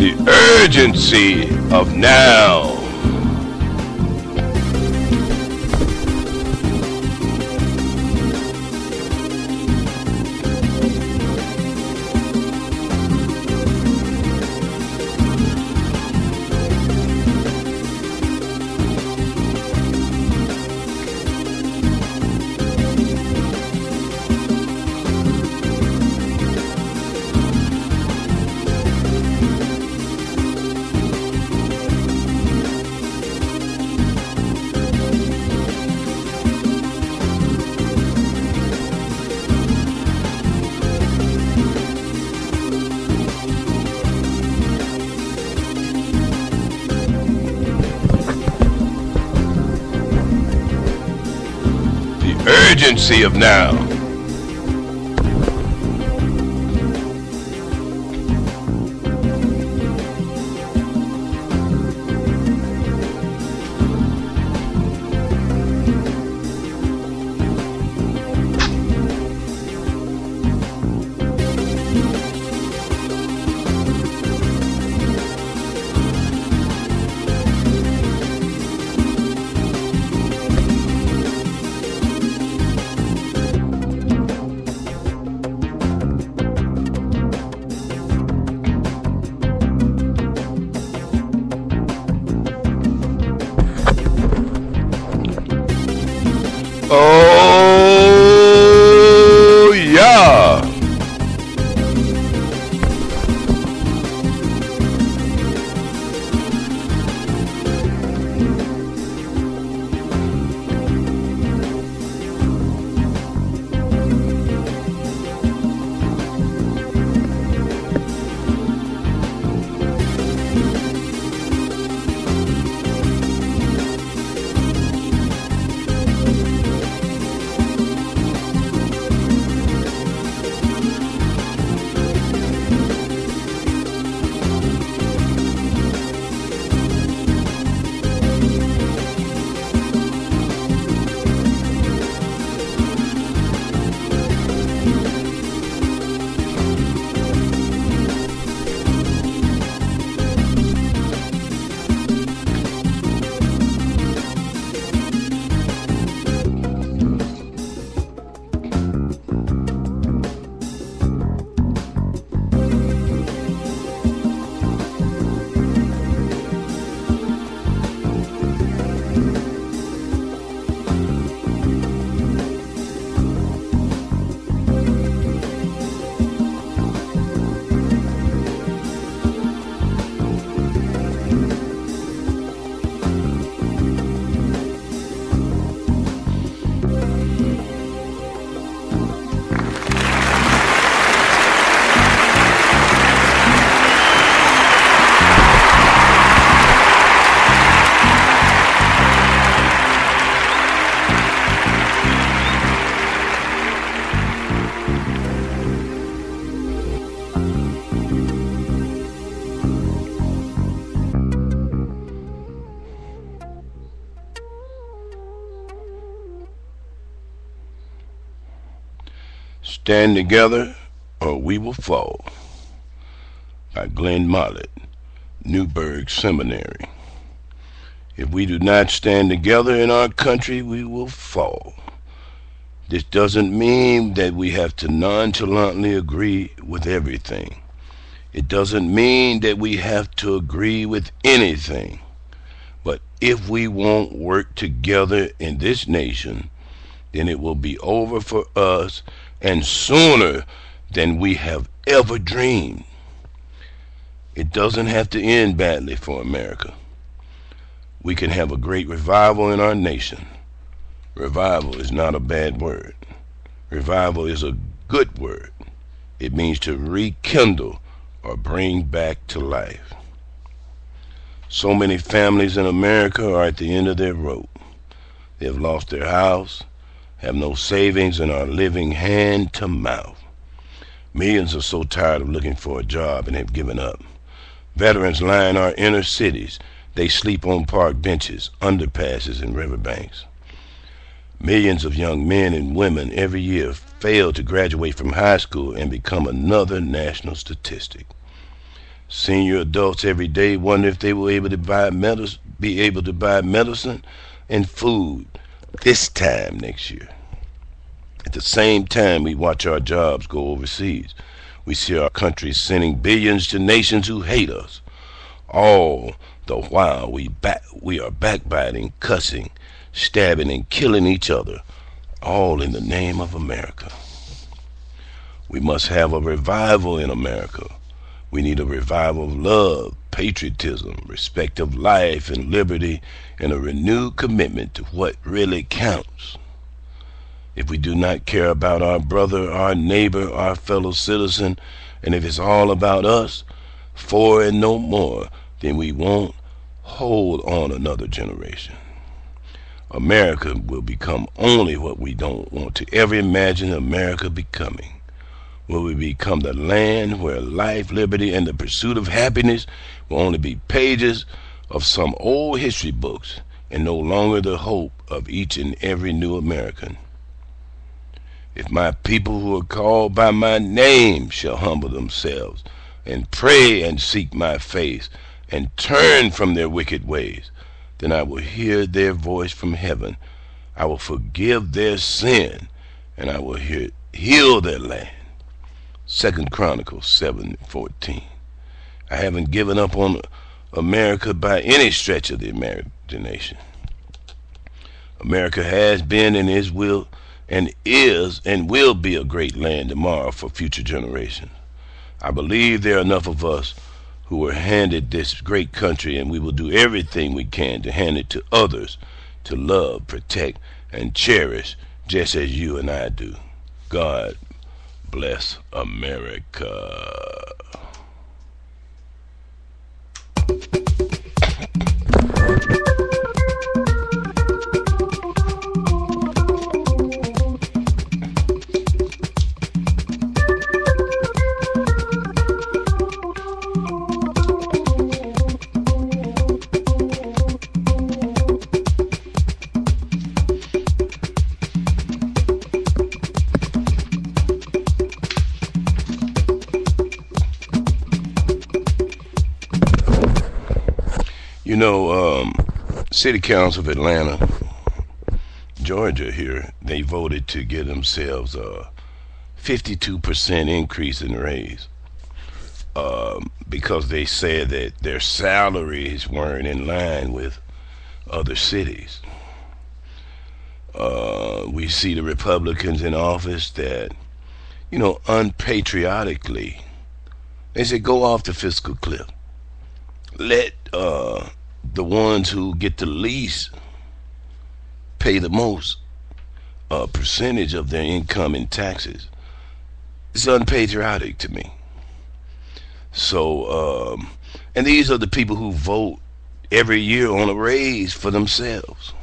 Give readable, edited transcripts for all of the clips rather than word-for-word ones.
The urgency of now. Urgency of now. Oh, yeah. Stand Together or We Will Fall by GLEN MOLLETTE, Newburgh Seminary. If we do not stand together in our country, we will fall. This doesn't mean that we have to nonchalantly agree with everything. It doesn't mean that we have to agree with anything. But if we won't work together in this nation, then it will be over for us, and sooner than we have ever dreamed. It doesn't have to end badly for America. We can have a great revival in our nation. Revival is not a bad word. Revival is a good word. It means to rekindle or bring back to life. So many families in America are at the end of their rope. They have lost their house, have no savings, and are living hand to mouth. Millions are so tired of looking for a job and have given up. Veterans line our inner cities. They sleep on park benches, underpasses, and riverbanks. Millions of young men and women every year fail to graduate from high school and become another national statistic. Senior adults every day wonder if they will be able to buy medicine and food this time next year. At the same time, we watch our jobs go overseas. We see our country sending billions to nations who hate us. All the while we are backbiting, cussing, stabbing, and killing each other, all in the name of America. We must have a revival in America. We need a revival of love, patriotism, respect of life and liberty, and a renewed commitment to what really counts. If we do not care about our brother, our neighbor, our fellow citizen, and if it's all about us, for and no more, then we won't hold on another generation. America will become only what we don't want to ever imagine America becoming. Will we become the land where life, liberty, and the pursuit of happiness will only be pages of some old history books and no longer the hope of each and every new American? If my people who are called by my name shall humble themselves and pray and seek my face and turn from their wicked ways, then I will hear their voice from heaven. I will forgive their sin, and I will heal their land. 2 Chronicles 7:14. I haven't given up on America by any stretch of the imagination. America has been and is and will be a great land tomorrow for future generations. I believe there are enough of us who were handed this great country, and we will do everything we can to hand it to others to love, protect, and cherish just as you and I do. God bless America. You know, City Council of Atlanta, Georgia here, they voted to give themselves a 52% increase in raise because they said that their salaries weren't in line with other cities. We see the Republicans in office that, unpatriotically, they say go off the fiscal cliff. Let the ones who get the least pay the most percentage of their income in taxes. It's unpatriotic to me. So, and these are the people who vote every year on a raise for themselves.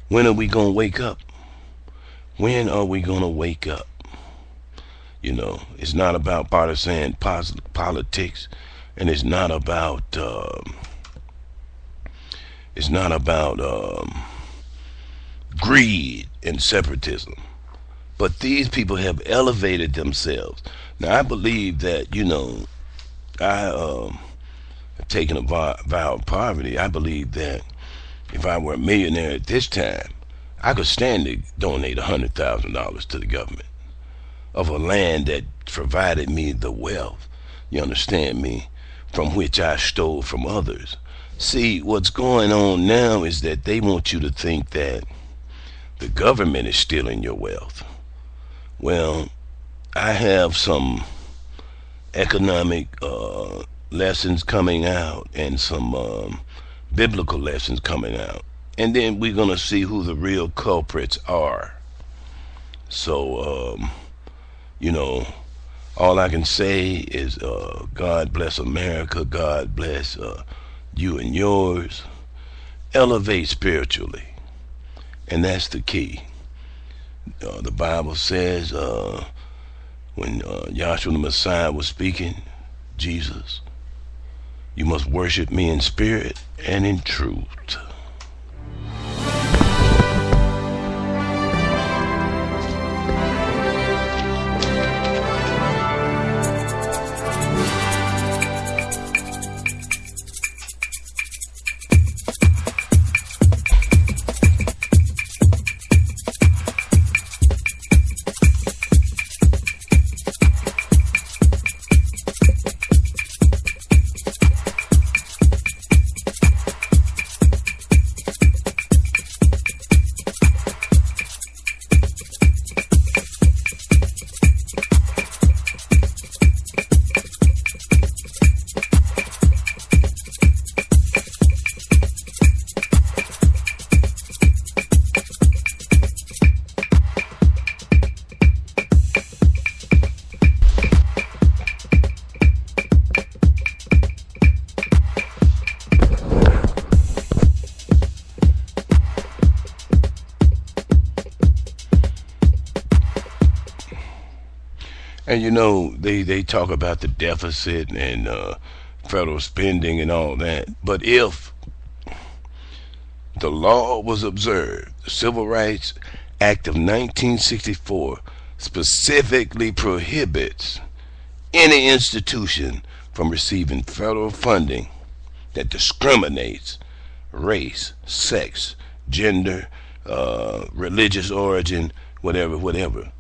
When are we going to wake up? When are we going to wake up? It's not about partisan politics. And it's not about greed and separatism. But these people have elevated themselves. Now I believe that, I have taken a vow of poverty. I believe that if I were a millionaire at this time, I could stand to donate $100,000 to the government of a land that provided me the wealth. You understand me? From which I stole from others. See, what's going on now is that they want you to think that the government is stealing your wealth. Well, I have some economic lessons coming out and some biblical lessons coming out. And then we're going to see who the real culprits are. So, all I can say is God bless America. God bless you and yours. Elevate spiritually. And that's the key. The Bible says when Yahshua the Messiah was speaking, Jesus, you must worship me in spirit and in truth. And you know, they talk about the deficit and federal spending and all that. But if the law was observed, the Civil Rights Act of 1964 specifically prohibits any institution from receiving federal funding that discriminates race, sex, gender, religious origin, whatever.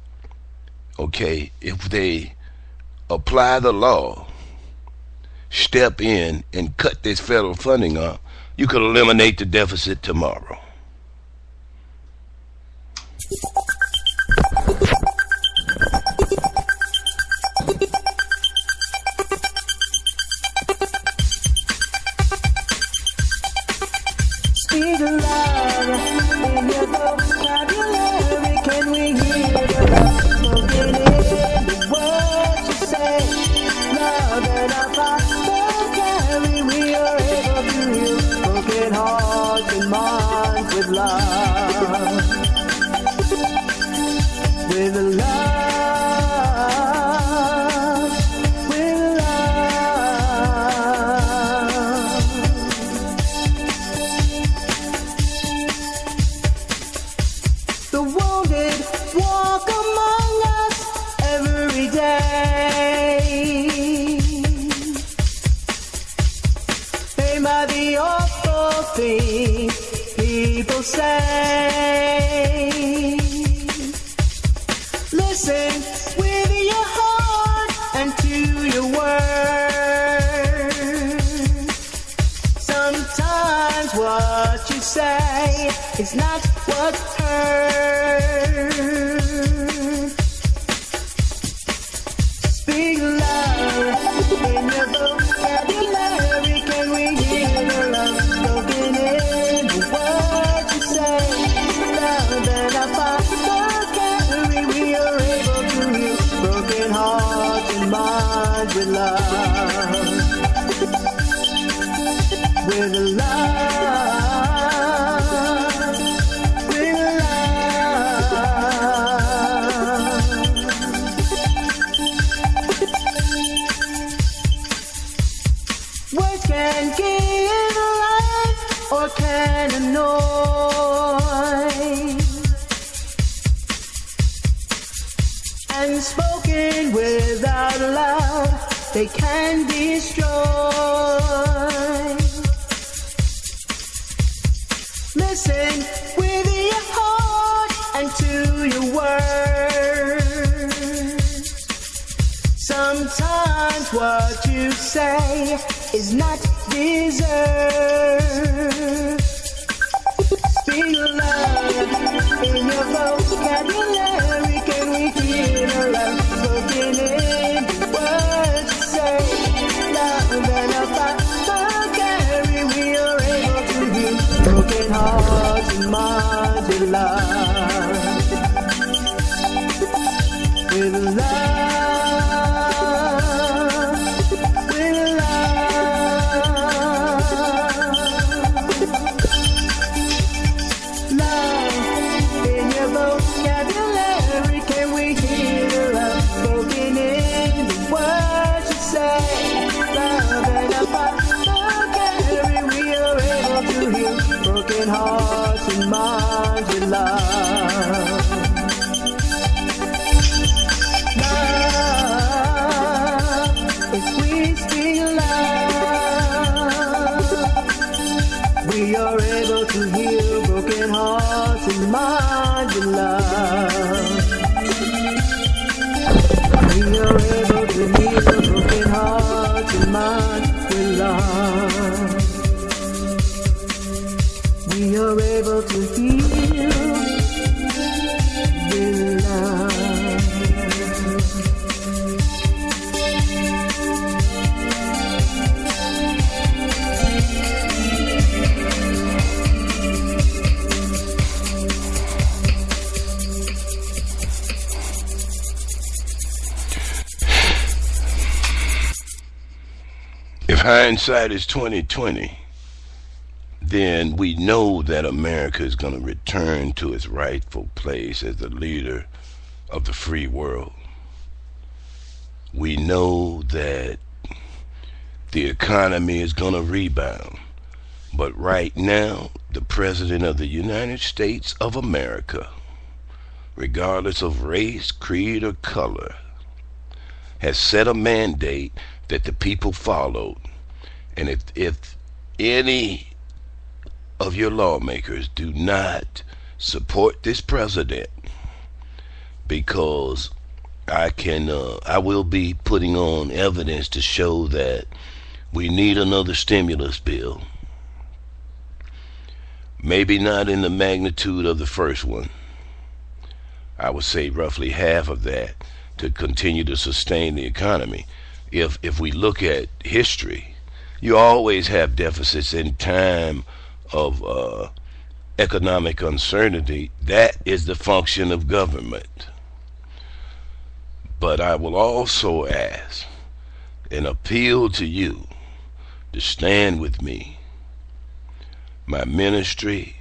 Okay, if they apply the law, step in and cut this federal funding off, you could eliminate the deficit tomorrow. Speak aloud in your vocabulary. Can we hear the love spoken in the words you say? Love and our Father carry. We are able to heal broken hearts and minds with love. With love. The wounded walk among us every day. They might be awful things people say. Listen with your heart and to your words. Sometimes what you say is not what's heard. Speak loud in your vocabulary. Can we hear the love spoken in the words you say? Love and our Father carry. We are able to heal broken hearts and minds with love. With love. Words can give life or can annoy, and spoken without love, they can destroy. Listen with your heart and to your words. Sometimes what you say is not deserved. Speak love in your vocabulary. Can we hear the love spoken in the words you say? Love and a Father carry. We are able to heal broken hearts and minds with love. With love. Hearts and minds with love. Love, if we speak love, we are able to heal broken hearts and minds with love. We are able to heal broken hearts and minds with love. We are able to heal with love. If hindsight is 2020, then we know that America is going to return to its rightful place as the leader of the free world. We know that the economy is going to rebound. But right now, the President of the United States of America, regardless of race, creed, or color, has set a mandate that the people followed. And if any of your lawmakers do not support this president, because I will be putting on evidence to show that we need another stimulus bill. Maybe not in the magnitude of the first one. I would say roughly half of that to continue to sustain the economy. If we look at history, you always have deficits in time of economic uncertainty. That is the function of government. But I will also ask and appeal to you to stand with me. My ministry,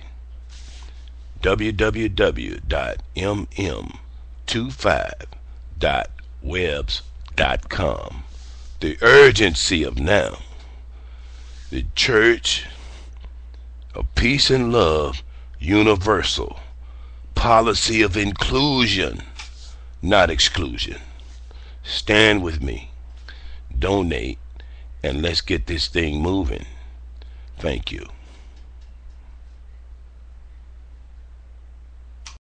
www.mm25.webs.com. The urgency of now. The church of peace and love, universal. Policy of inclusion, not exclusion. Stand with me, donate, and let's get this thing moving. Thank you.